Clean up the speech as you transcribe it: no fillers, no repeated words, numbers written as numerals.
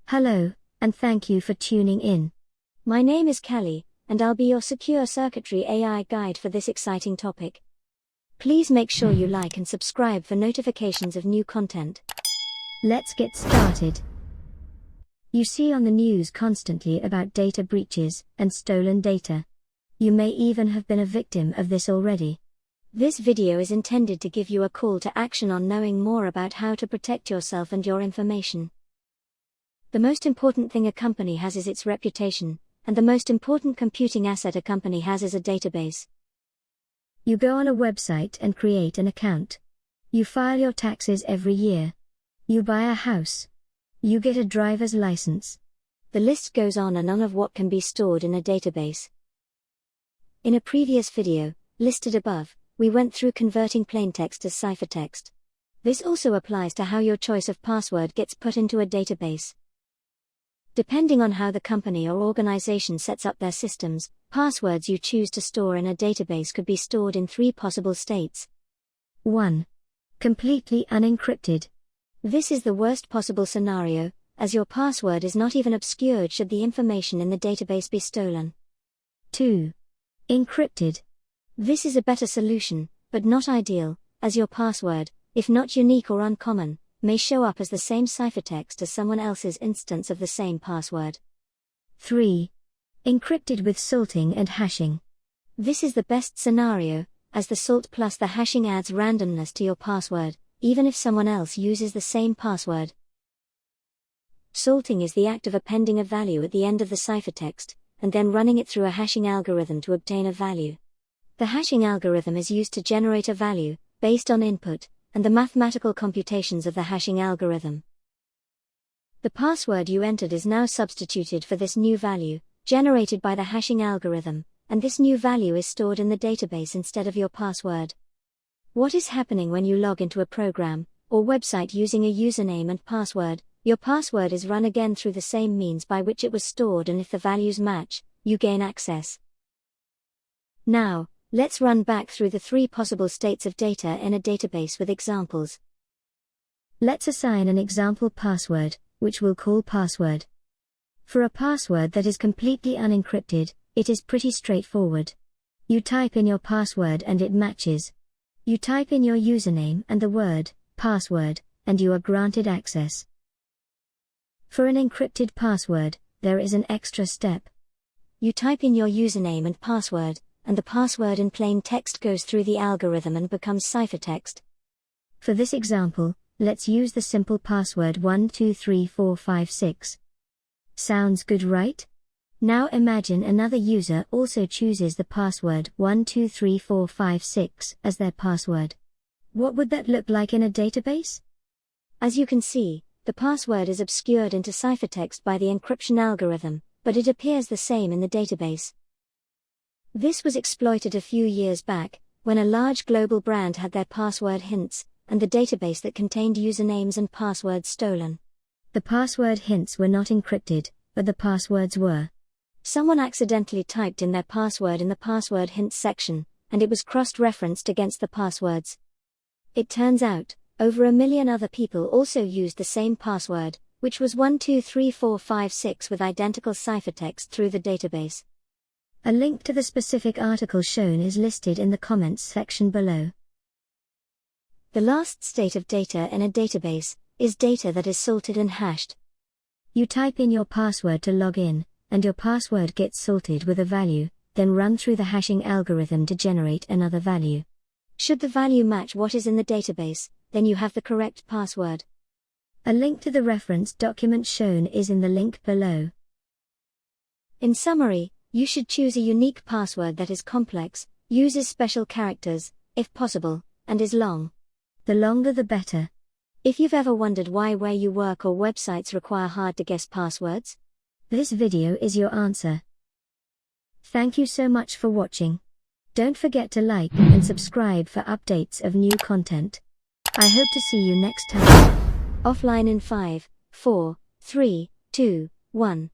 Hello, and thank you for tuning in. My name is Kelly, and I'll be your secure circuitry AI guide for this exciting topic. Please make sure you like and subscribe for notifications of new content. Let's get started. You see on the news constantly about data breaches and stolen data. You may even have been a victim of this already. This video is intended to give you a call to action on knowing more about how to protect yourself and your information. The most important thing a company has is its reputation, and the most important computing asset a company has is a database. You go on a website and create an account. You file your taxes every year. You buy a house. You get a driver's license. The list goes on and on of what can be stored in a database. In a previous video, listed above, we went through converting plaintext to ciphertext. This also applies to how your choice of password gets put into a database. Depending on how the company or organization sets up their systems, passwords you choose to store in a database could be stored in three possible states. 1. Completely unencrypted. This is the worst possible scenario, as your password is not even obscured should the information in the database be stolen. 2. Encrypted. This is a better solution, but not ideal, as your password, if not unique or uncommon, may show up as the same ciphertext as someone else's instance of the same password. 3. Encrypted with salting and hashing. This is the best scenario, as the salt plus the hashing adds randomness to your password, even if someone else uses the same password. Salting is the act of appending a value at the end of the ciphertext, and then running it through a hashing algorithm to obtain a value. The hashing algorithm is used to generate a value, based on input, and the mathematical computations of the hashing algorithm. The password you entered is now substituted for this new value, generated by the hashing algorithm, and this new value is stored in the database instead of your password. What is happening when you log into a program, or website using a username and password? Your password is run again through the same means by which it was stored, and if the values match, you gain access. Now, let's run back through the three possible states of data in a database with examples. Let's assign an example password, which we'll call password. For a password that is completely unencrypted, it is pretty straightforward. You type in your password and it matches. You type in your username and the word password, and you are granted access. For an encrypted password, there is an extra step. You type in your username and password, and the password in plain text goes through the algorithm and becomes ciphertext. For this example, let's use the simple password 123456. Sounds good, right? Now imagine another user also chooses the password 123456 as their password. What would that look like in a database? As you can see, the password is obscured into ciphertext by the encryption algorithm, but it appears the same in the database. This was exploited a few years back, when a large global brand had their password hints, and the database that contained usernames and passwords stolen. The password hints were not encrypted, but the passwords were. Someone accidentally typed in their password in the password hints section, and it was cross-referenced against the passwords. It turns out, over 1 million other people also used the same password, which was 123456 with identical ciphertext through the database. A link to the specific article shown is listed in the comments section below. The last state of data in a database is data that is salted and hashed. You type in your password to log in, and your password gets salted with a value, then run through the hashing algorithm to generate another value. Should the value match what is in the database, then you have the correct password. A link to the reference document shown is in the link below. In summary, you should choose a unique password that is complex, uses special characters, if possible, and is long. The longer the better. If you've ever wondered why where you work or websites require hard-to-guess passwords, this video is your answer. Thank you so much for watching. Don't forget to like and subscribe for updates of new content. I hope to see you next time. Offline in 5, 4, 3, 2, 1.